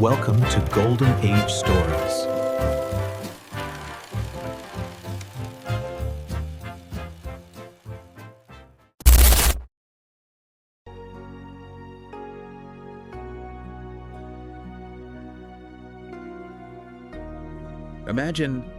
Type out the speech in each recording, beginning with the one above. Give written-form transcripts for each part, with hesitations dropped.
Welcome to Golden Age Stories. Imagine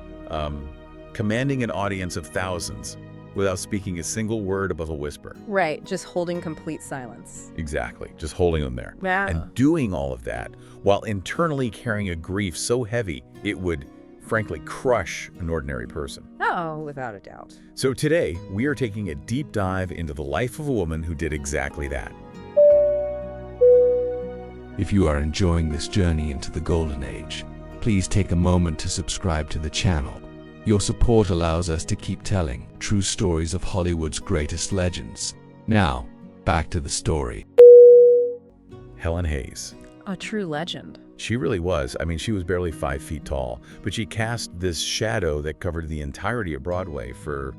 commanding an audience of thousands without speaking a single word above a whisper. Right, just holding complete silence. Exactly, just holding them there. Yeah. And doing all of that while internally carrying a grief so heavy it would, frankly, crush an ordinary person. Oh, without a doubt. So today, we are taking a deep dive into the life of a woman who did exactly that. If you are enjoying this journey into the Golden Age, please take a moment to subscribe to the channel. Your support allows us to keep telling true stories of Hollywood's greatest legends. Now, back to the story. Helen Hayes. A true legend. She really was. I mean, she was barely 5 feet tall, but she cast this shadow that covered the entirety of Broadway for,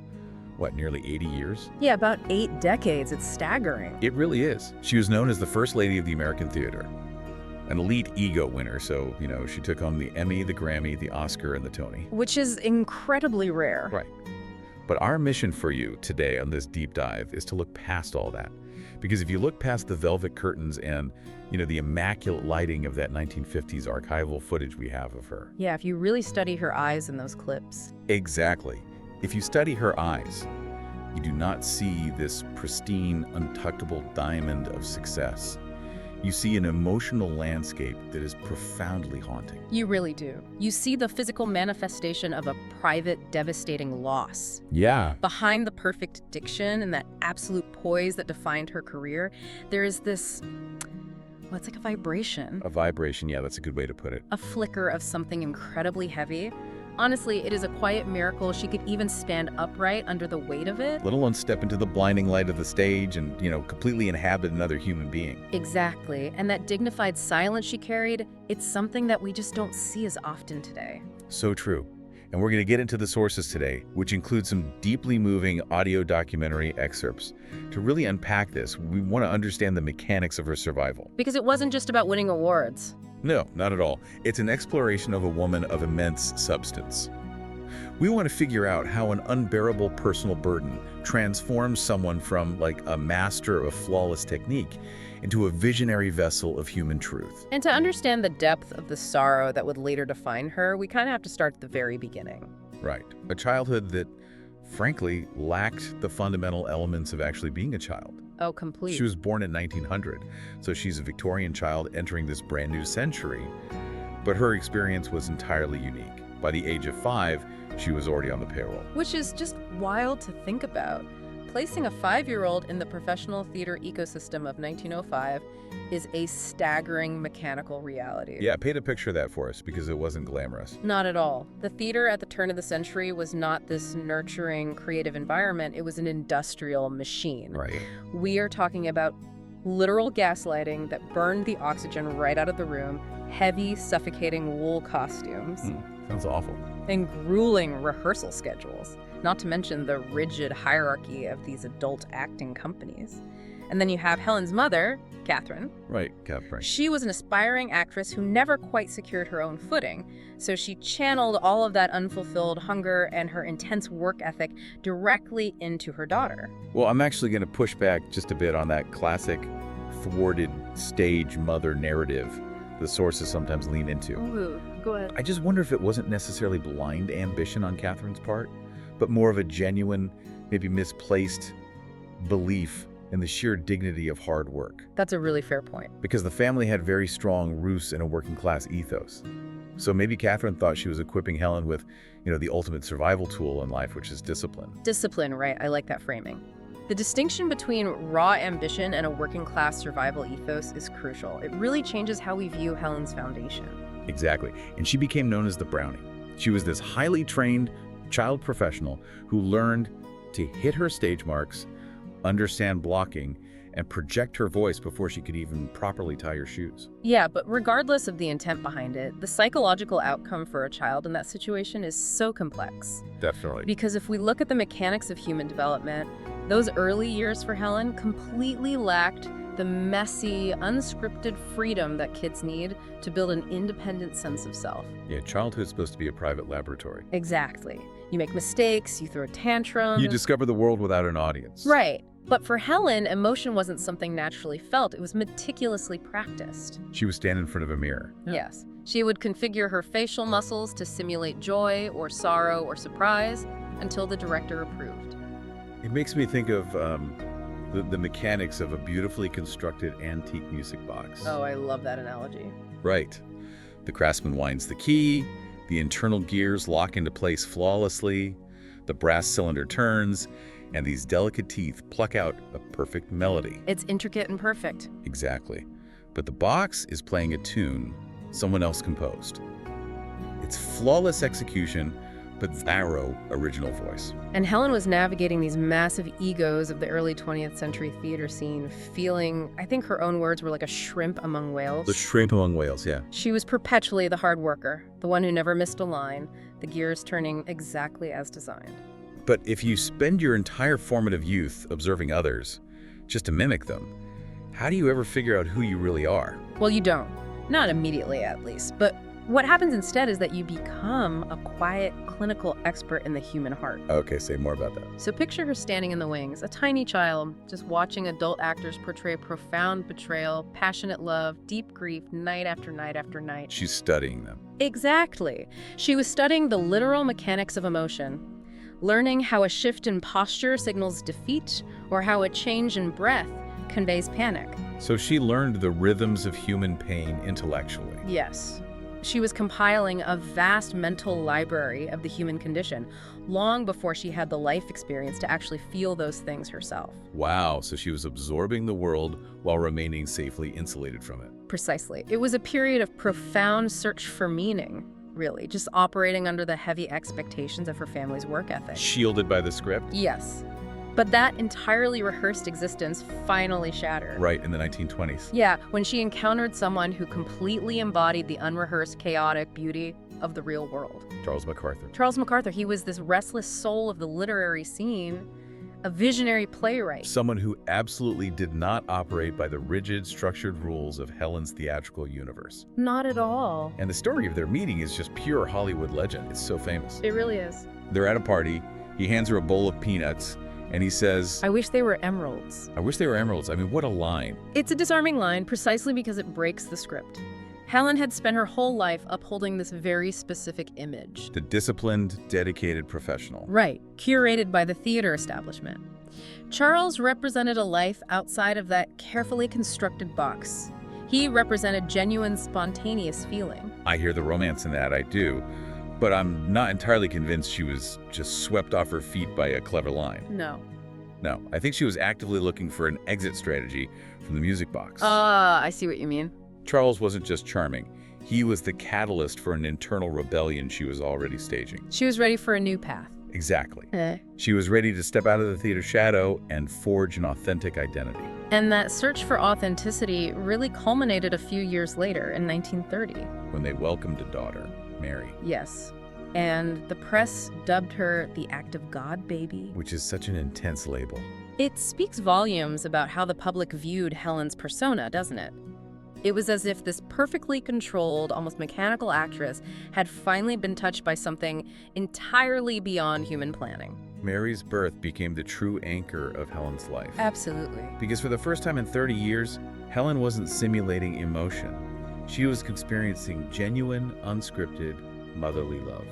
nearly 80 years? Yeah, about 8 decades. It's staggering. It really is. She was known as the First Lady of the American Theater, an elite EGOT winner, so, she took home the Emmy, the Grammy, the Oscar, and the Tony. Which is incredibly rare. Right. But our mission for you today on this deep dive is to look past all that. Because if you look past the velvet curtains and, the immaculate lighting of that 1950s archival footage we have of her. Yeah, if you really study her eyes in those clips. Exactly. If you study her eyes, you do not see this pristine, untouchable diamond of success. You see an emotional landscape that is profoundly haunting. You really do. You see the physical manifestation of a private, devastating loss. Yeah. Behind the perfect diction and that absolute poise that defined her career, there is this, it's like a vibration. A vibration, yeah, that's a good way to put it. A flicker of something incredibly heavy. Honestly, it is a quiet miracle she could even stand upright under the weight of it. Let alone step into the blinding light of the stage and, completely inhabit another human being. Exactly. And that dignified silence she carried, it's something that we just don't see as often today. So true. And we're going to get into the sources today, which include some deeply moving audio documentary excerpts. To really unpack this, we want to understand the mechanics of her survival. Because it wasn't just about winning awards. No, not at all. It's an exploration of a woman of immense substance. We want to figure out how an unbearable personal burden transforms someone from a master of flawless technique into a visionary vessel of human truth. And to understand the depth of the sorrow that would later define her, we kind of have to start at the very beginning. Right. A childhood that, frankly, lacked the fundamental elements of actually being a child. Oh, complete. She was born in 1900, so she's a Victorian child entering this brand new century. But her experience was entirely unique. By the age of 5, she was already on the payroll. Which is just wild to think about. Placing a 5-year-old in the professional theater ecosystem of 1905 is a staggering mechanical reality. Yeah, paint a picture of that for us, because it wasn't glamorous. Not at all. The theater at the turn of the century was not this nurturing, creative environment. It was an industrial machine. Right. We are talking about literal gaslighting that burned the oxygen right out of the room, heavy, suffocating wool costumes. Sounds awful. And grueling rehearsal schedules, not to mention the rigid hierarchy of these adult acting companies. And then you have Helen's mother, Catherine. Right, Catherine. She was an aspiring actress who never quite secured her own footing, so she channeled all of that unfulfilled hunger and her intense work ethic directly into her daughter. Well, I'm actually going to push back just a bit on that classic thwarted stage mother narrative the sources sometimes lean into. Ooh, go ahead. I just wonder if it wasn't necessarily blind ambition on Catherine's part, but more of a genuine, maybe misplaced belief in the sheer dignity of hard work. That's a really fair point. Because the family had very strong roots in a working class ethos. So maybe Catherine thought she was equipping Helen with, the ultimate survival tool in life, which is discipline. Discipline, right? I like that framing. The distinction between raw ambition and a working-class survival ethos is crucial. It really changes how we view Helen's foundation. Exactly. And she became known as the Brownie. She was this highly trained child professional who learned to hit her stage marks, understand blocking, and project her voice before she could even properly tie her shoes. Yeah, but regardless of the intent behind it, the psychological outcome for a child in that situation is so complex. Definitely. Because if we look at the mechanics of human development, those early years for Helen completely lacked The messy, unscripted freedom that kids need to build an independent sense of self. Yeah, childhood's supposed to be a private laboratory. Exactly. You make mistakes, you throw tantrums. You discover the world without an audience. Right. But for Helen, emotion wasn't something naturally felt. It was meticulously practiced. She would stand in front of a mirror. Yes. She would configure her facial muscles to simulate joy or sorrow or surprise until the director approved. It makes me think of the mechanics of a beautifully constructed antique music box. Oh, I love that analogy. Right. The craftsman winds the key, the internal gears lock into place flawlessly, the brass cylinder turns, and these delicate teeth pluck out a perfect melody. It's intricate and perfect. Exactly. But the box is playing a tune someone else composed. It's flawless execution, but zero original voice. And Helen was navigating these massive egos of the early 20th century theater scene, feeling, I think her own words were like a shrimp among whales. The shrimp among whales, yeah. She was perpetually the hard worker, the one who never missed a line, the gears turning exactly as designed. But if you spend your entire formative youth observing others, just to mimic them, how do you ever figure out who you really are? Well, you don't. Not immediately, at least. But what happens instead is that you become a quiet, clinical expert in the human heart. Okay, say more about that. So picture her standing in the wings, a tiny child, just watching adult actors portray profound betrayal, passionate love, deep grief, night after night after night. She's studying them. Exactly. She was studying the literal mechanics of emotion, learning how a shift in posture signals defeat or how a change in breath conveys panic. So she learned the rhythms of human pain intellectually. Yes. She was compiling a vast mental library of the human condition long before she had the life experience to actually feel those things herself. Wow, so she was absorbing the world while remaining safely insulated from it. Precisely. It was a period of profound search for meaning, really, just operating under the heavy expectations of her family's work ethic. Shielded by the script? Yes. But that entirely rehearsed existence finally shattered. Right, in the 1920s. Yeah, when she encountered someone who completely embodied the unrehearsed, chaotic beauty of the real world. Charles MacArthur. Charles MacArthur, he was this restless soul of the literary scene, a visionary playwright. Someone who absolutely did not operate by the rigid, structured rules of Helen's theatrical universe. Not at all. And the story of their meeting is just pure Hollywood legend. It's so famous. It really is. They're at a party. He hands her a bowl of peanuts, and he says, I wish they were emeralds. I wish they were emeralds. I mean, what a line. It's a disarming line precisely because it breaks the script. Helen had spent her whole life upholding this very specific image. The disciplined, dedicated professional. Right, curated by the theater establishment. Charles represented a life outside of that carefully constructed box. He represented genuine, spontaneous feeling. I hear the romance in that, I do. But I'm not entirely convinced she was just swept off her feet by a clever line. No. No, I think she was actively looking for an exit strategy from the music box. I see what you mean. Charles wasn't just charming. He was the catalyst for an internal rebellion she was already staging. She was ready for a new path. Exactly. She was ready to step out of the theater shadow and forge an authentic identity. And that search for authenticity really culminated a few years later in 1930. When they welcomed a daughter, Mary. Yes. And the press dubbed her the act of God baby. Which is such an intense label. It speaks volumes about how the public viewed Helen's persona, doesn't it? It was as if this perfectly controlled, almost mechanical actress had finally been touched by something entirely beyond human planning. Mary's birth became the true anchor of Helen's life. Absolutely. Because for the first time in 30 years, Helen wasn't simulating emotion. She was experiencing genuine, unscripted, motherly love.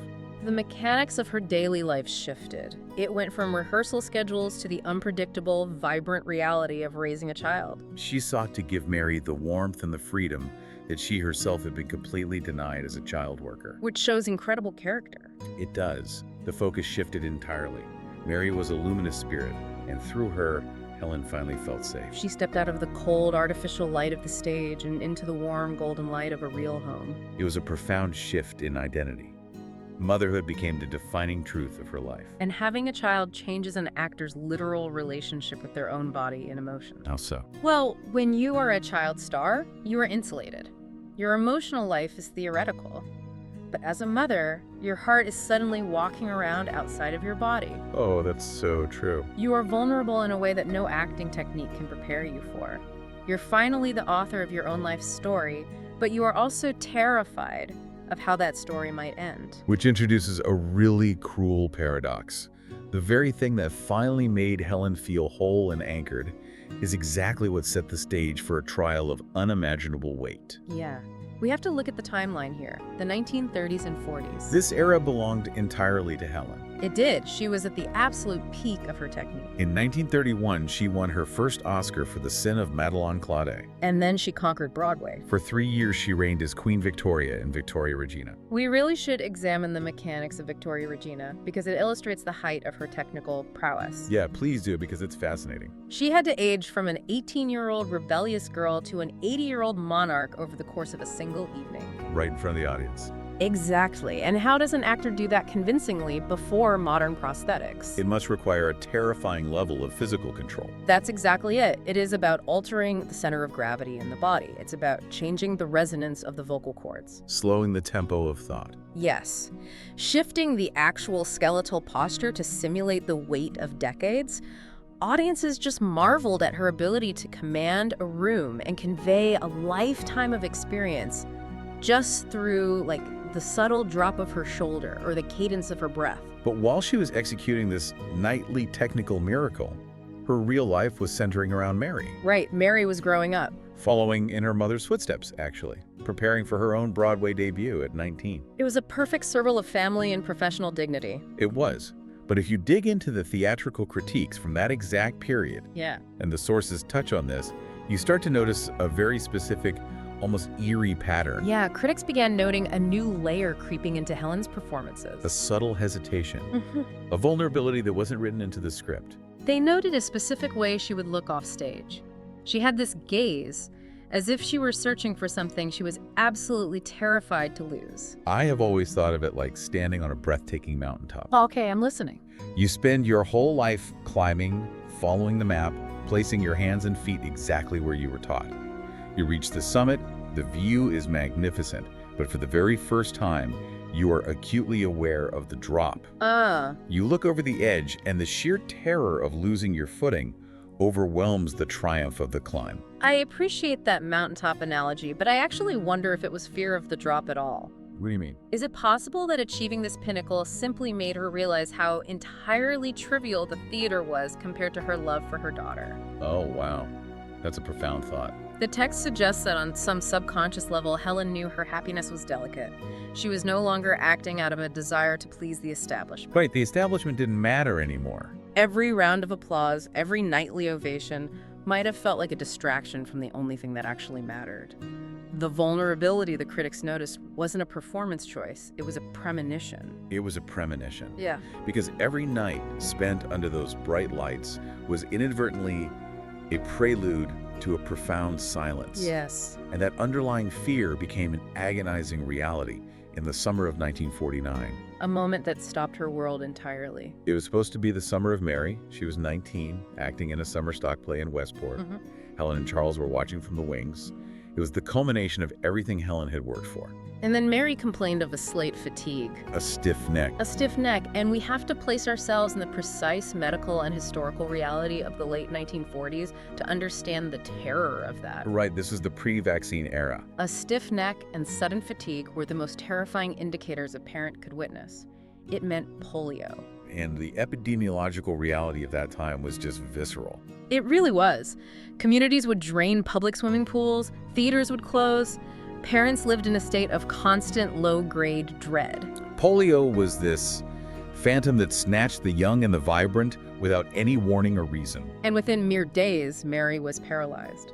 The mechanics of her daily life shifted. It went from rehearsal schedules to the unpredictable, vibrant reality of raising a child. She sought to give Mary the warmth and the freedom that she herself had been completely denied as a child worker. Which shows incredible character. It does. The focus shifted entirely. Mary was a luminous spirit, and through her, Helen finally felt safe. She stepped out of the cold, artificial light of the stage and into the warm, golden light of a real home. It was a profound shift in identity. Motherhood became the defining truth of her life. And having a child changes an actor's literal relationship with their own body and emotion. How so? Well, when you are a child star, you are insulated. Your emotional life is theoretical. But as a mother, your heart is suddenly walking around outside of your body. Oh, that's so true. You are vulnerable in a way that no acting technique can prepare you for. You're finally the author of your own life story, but you are also terrified of how that story might end. Which introduces a really cruel paradox. The very thing that finally made Helen feel whole and anchored is exactly what set the stage for a trial of unimaginable weight. Yeah. We have to look at the timeline here, the 1930s and 40s. This era belonged entirely to Helen. It did. She was at the absolute peak of her technique. In 1931, she won her first Oscar for The Sin of Madeleine Claudet. And then she conquered Broadway. For 3 years, she reigned as Queen Victoria in Victoria Regina. We really should examine the mechanics of Victoria Regina because it illustrates the height of her technical prowess. Yeah, please do, because it's fascinating. She had to age from an 18-year-old rebellious girl to an 80-year-old monarch over the course of a single evening. Right in front of the audience. Exactly. And how does an actor do that convincingly before modern prosthetics? It must require a terrifying level of physical control. That's exactly it. It is about altering the center of gravity in the body. It's about changing the resonance of the vocal cords. Slowing the tempo of thought. Yes. Shifting the actual skeletal posture to simulate the weight of decades. Audiences just marveled at her ability to command a room and convey a lifetime of experience just through, the subtle drop of her shoulder or the cadence of her breath. But while she was executing this nightly technical miracle, her real life was centering around Mary. Right, Mary was growing up. Following in her mother's footsteps, actually. Preparing for her own Broadway debut at 19. It was a perfect circle of family and professional dignity. It was. But if you dig into the theatrical critiques from that exact period, Yeah. and the sources touch on this, you start to notice a very specific, almost eerie pattern. Yeah, critics began noting a new layer creeping into Helen's A performances. subtle hesitation. A vulnerability that wasn't written into the script. They noted a specific way she would look off stage. She had this gaze, as if she were searching for something she was absolutely terrified to lose. I have always thought of it like standing on a breathtaking mountaintop. Okay, I'm listening. You spend your whole life climbing, following the map, placing your hands and feet exactly where you were taught. You reach the summit, the view is magnificent, but for the very first time, you are acutely aware of the drop. You look over the edge, and the sheer terror of losing your footing overwhelms the triumph of the climb. I appreciate that mountaintop analogy, but I actually wonder if it was fear of the drop at all. What do you mean? Is it possible that achieving this pinnacle simply made her realize how entirely trivial the theater was compared to her love for her daughter? Oh, wow. That's a profound thought. The text suggests that on some subconscious level, Helen knew her happiness was delicate. She was no longer acting out of a desire to please the establishment. Right, the establishment didn't matter anymore. Every round of applause, every nightly ovation might have felt like a distraction from the only thing that actually mattered. The vulnerability the critics noticed wasn't a performance choice, it was a premonition. It was a premonition. Yeah. Because every night spent under those bright lights was inadvertently a prelude to a profound silence. Yes. And that underlying fear became an agonizing reality in the summer of 1949. A moment that stopped her world entirely. It was supposed to be the summer of Mary. She was 19, acting in a summer stock play in Westport. Helen and Charles were watching from the wings. It was the culmination of everything Helen had worked for. And then Mary complained of a slight fatigue. A stiff neck. A stiff neck, and we have to place ourselves in the precise medical and historical reality of the late 1940s to understand the terror of that. Right, this was the pre-vaccine era. A stiff neck and sudden fatigue were the most terrifying indicators a parent could witness. It meant polio. And the epidemiological reality of that time was just visceral. It really was. Communities would drain public swimming pools, theaters would close. Parents lived in a state of constant low-grade dread. Polio was this phantom that snatched the young and the vibrant without any warning or reason. And within mere days, Mary was paralyzed.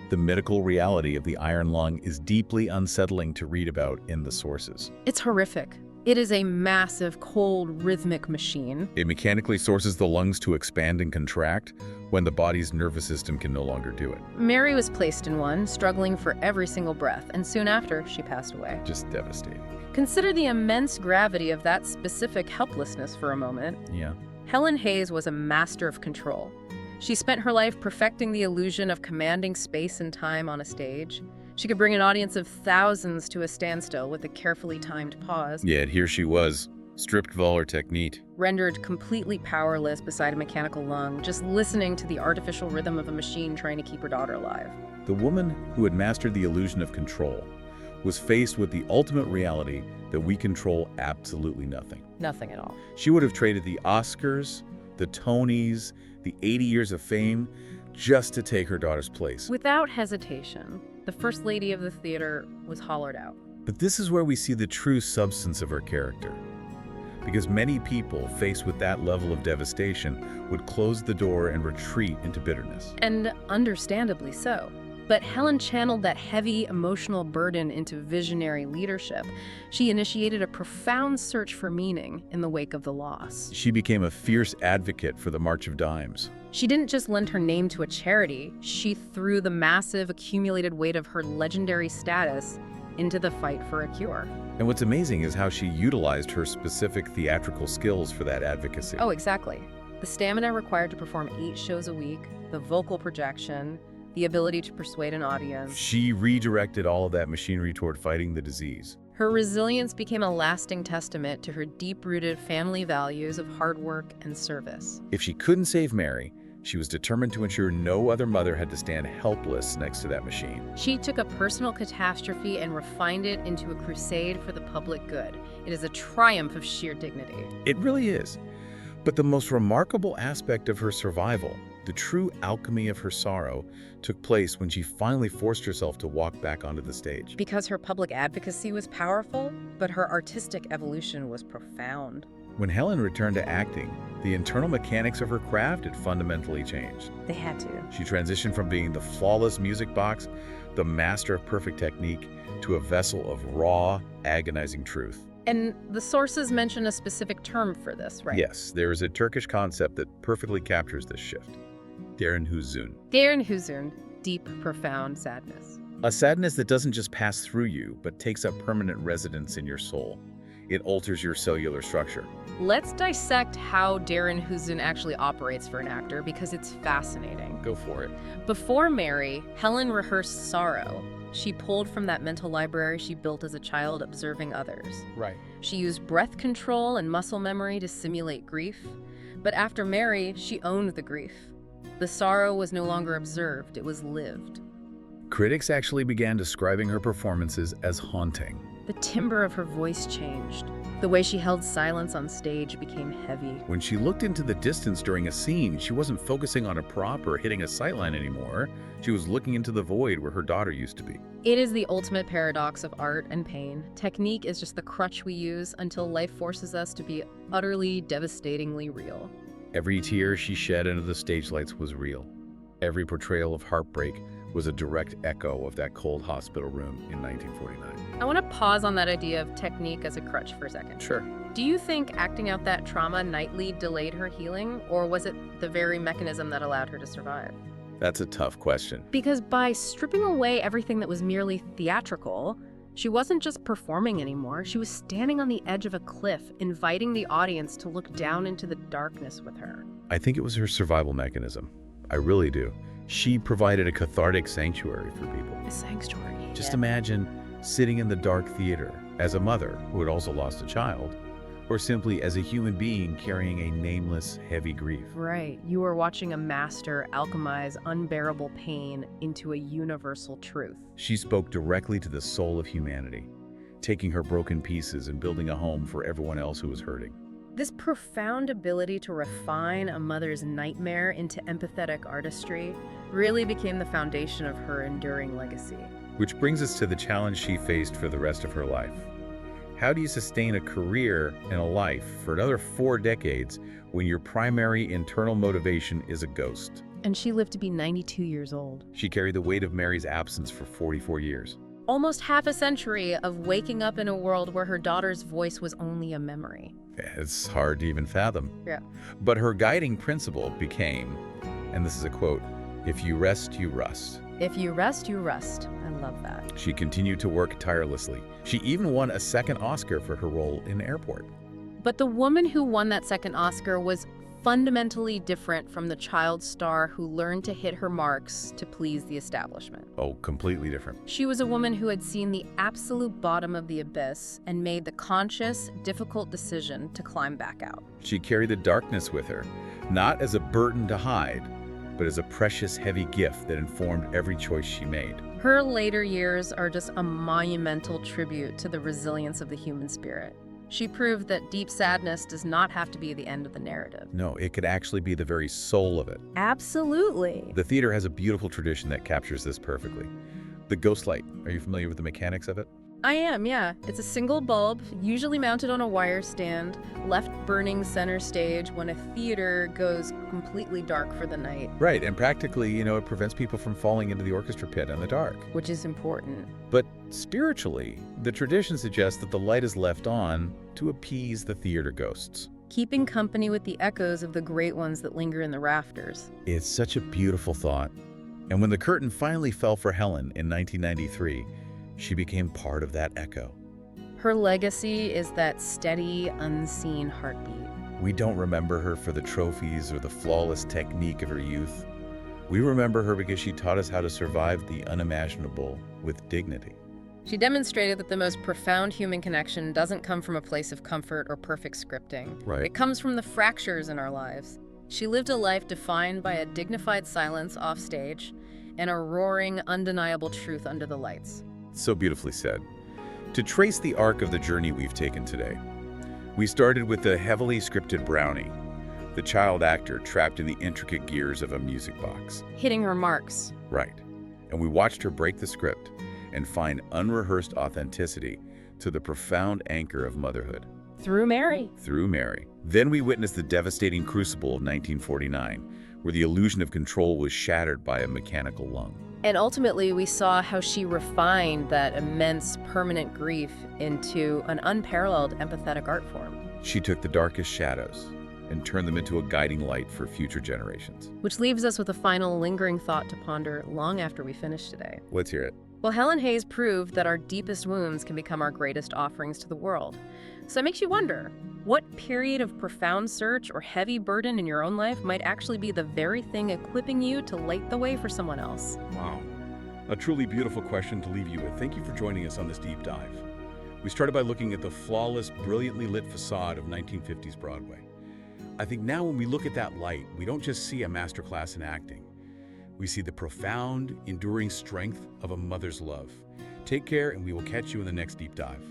The medical reality of the iron lung is deeply unsettling to read about in the sources. It's horrific. It is a massive, cold, rhythmic machine. It mechanically sources the lungs to expand and contract when the body's nervous system can no longer do it. Mary was placed in one, struggling for every single breath, and soon after, she passed away. Just devastating. Consider the immense gravity of that specific helplessness for a moment. Yeah. Helen Hayes was a master of control. She spent her life perfecting the illusion of commanding space and time on a stage. She could bring an audience of thousands to a standstill with a carefully timed pause. Yet here she was, stripped of all her technique. rendered completely powerless beside a mechanical lung, just listening to the artificial rhythm of a machine trying to keep her daughter alive. The woman who had mastered the illusion of control was faced with the ultimate reality that we control absolutely nothing. Nothing at all. She would have traded the Oscars, the Tonys, the 80 years of fame just to take her daughter's place. Without hesitation, the First Lady of the theater was hollered out. But this is where we see the true substance of her character. Because many people faced with that level of devastation would close the door and retreat into bitterness. And understandably so. But Helen channeled that heavy emotional burden into visionary leadership. She initiated a profound search for meaning in the wake of the loss. She became a fierce advocate for the March of Dimes. She didn't just lend her name to a charity, she threw the massive accumulated weight of her legendary status into the fight for a cure. And what's amazing is how she utilized her specific theatrical skills for that advocacy. Oh, exactly. The stamina required to perform 8 shows a week, the vocal projection, the ability to persuade an audience. She redirected all of that machinery toward fighting the disease. Her resilience became a lasting testament to her deep-rooted family values of hard work and service. If she couldn't save Mary, she was determined to ensure no other mother had to stand helpless next to that machine. She took a personal catastrophe and refined it into a crusade for the public good. It is a triumph of sheer dignity. It really is. But the most remarkable aspect of her survival, the true alchemy of her sorrow, took place when she finally forced herself to walk back onto the stage. Because her public advocacy was powerful, but her artistic evolution was profound. When Helen returned to acting, the internal mechanics of her craft had fundamentally changed. They had to. She transitioned from being the flawless music box, the master of perfect technique, to a vessel of raw, agonizing truth. And the sources mention a specific term for this, right? Yes, there is a Turkish concept that perfectly captures this shift. Derin huzun. Derin huzun, deep, profound sadness. A sadness that doesn't just pass through you, but takes up permanent residence in your soul. It alters your cellular structure. Let's dissect how Derin huzun actually operates for an actor, because it's fascinating. Go for it. Before Mary, Helen rehearsed sorrow. She pulled from that mental library she built as a child observing others. Right. She used breath control and muscle memory to simulate grief. But after Mary, she owned the grief. The sorrow was no longer observed, it was lived. Critics actually began describing her performances as haunting. The timbre of her voice changed. The way she held silence on stage became heavy. When she looked into the distance during a scene, she wasn't focusing on a prop or hitting a sightline anymore. She was looking into the void where her daughter used to be. It is the ultimate paradox of art and pain. Technique is just the crutch we use until life forces us to be utterly, devastatingly real. Every tear she shed under the stage lights was real. Every portrayal of heartbreak was a direct echo of that cold hospital room in 1949. I want to pause on that idea of technique as a crutch for a second. Sure. Do you think acting out that trauma nightly delayed her healing, or was it the very mechanism that allowed her to survive? That's a tough question. Because by stripping away everything that was merely theatrical, she wasn't just performing anymore, she was standing on the edge of a cliff, inviting the audience to look down into the darkness with her. I think it was her survival mechanism. I really do. She provided a cathartic sanctuary for people. A sanctuary. Just imagine sitting in the dark theater as a mother who had also lost a child, or simply as a human being carrying a nameless, heavy grief. Right. You were watching a master alchemize unbearable pain into a universal truth. She spoke directly to the soul of humanity, taking her broken pieces and building a home for everyone else who was hurting. This profound ability to refine a mother's nightmare into empathetic artistry really became the foundation of her enduring legacy. Which brings us to the challenge she faced for the rest of her life. How do you sustain a career and a life for another 4 decades when your primary internal motivation is a ghost? And she lived to be 92 years old. She carried the weight of Mary's absence for 44 years. Almost half a century of waking up in a world where her daughter's voice was only a memory. It's hard to even fathom. Yeah. But her guiding principle became, and this is a quote, "If you rest, you rust." If you rest, you rust. I love that. She continued to work tirelessly. She even won a second Oscar for her role in Airport. But the woman who won that second Oscar was fundamentally different from the child star who learned to hit her marks to please the establishment. Oh, completely different. She was a woman who had seen the absolute bottom of the abyss and made the conscious, difficult decision to climb back out. She carried the darkness with her, not as a burden to hide, but as a precious, heavy gift that informed every choice she made. Her later years are just a monumental tribute to the resilience of the human spirit. She proved that deep sadness does not have to be the end of the narrative. No, it could actually be the very soul of it. Absolutely. The theater has a beautiful tradition that captures this perfectly. The ghost light. Are you familiar with the mechanics of it? I am, yeah. It's a single bulb, usually mounted on a wire stand, left burning center stage when a theater goes completely dark for the night. Right, and practically, it prevents people from falling into the orchestra pit in the dark. Which is important. But spiritually, the tradition suggests that the light is left on to appease the theater ghosts, Keeping company with the echoes of the great ones that linger in the rafters. It's such a beautiful thought. And when the curtain finally fell for Helen in 1993, she became part of that echo. Her legacy is that steady, unseen heartbeat. We don't remember her for the trophies or the flawless technique of her youth. We remember her because she taught us how to survive the unimaginable with dignity. She demonstrated that the most profound human connection doesn't come from a place of comfort or perfect scripting. Right. It comes from the fractures in our lives. She lived a life defined by a dignified silence off stage and a roaring, undeniable truth under the lights. So beautifully said. To trace the arc of the journey we've taken today, we started with the heavily scripted Brownie, the child actor trapped in the intricate gears of a music box. Hitting her marks. Right. And we watched her break the script and find unrehearsed authenticity to the profound anchor of motherhood. Through Mary. Through Mary. Then we witnessed the devastating crucible of 1949, where the illusion of control was shattered by a mechanical lung. And ultimately, we saw how she refined that immense, permanent grief into an unparalleled empathetic art form. She took the darkest shadows and turned them into a guiding light for future generations. Which leaves us with a final lingering thought to ponder long after we finish today. Let's hear it. Well, Helen Hayes proved that our deepest wounds can become our greatest offerings to the world. So it makes you wonder, what period of profound search or heavy burden in your own life might actually be the very thing equipping you to light the way for someone else? Wow. A truly beautiful question to leave you with. Thank you for joining us on this deep dive. We started by looking at the flawless, brilliantly lit facade of 1950s Broadway. I think now when we look at that light, we don't just see a masterclass in acting. We see the profound, enduring strength of a mother's love. Take care, and we will catch you in the next deep dive.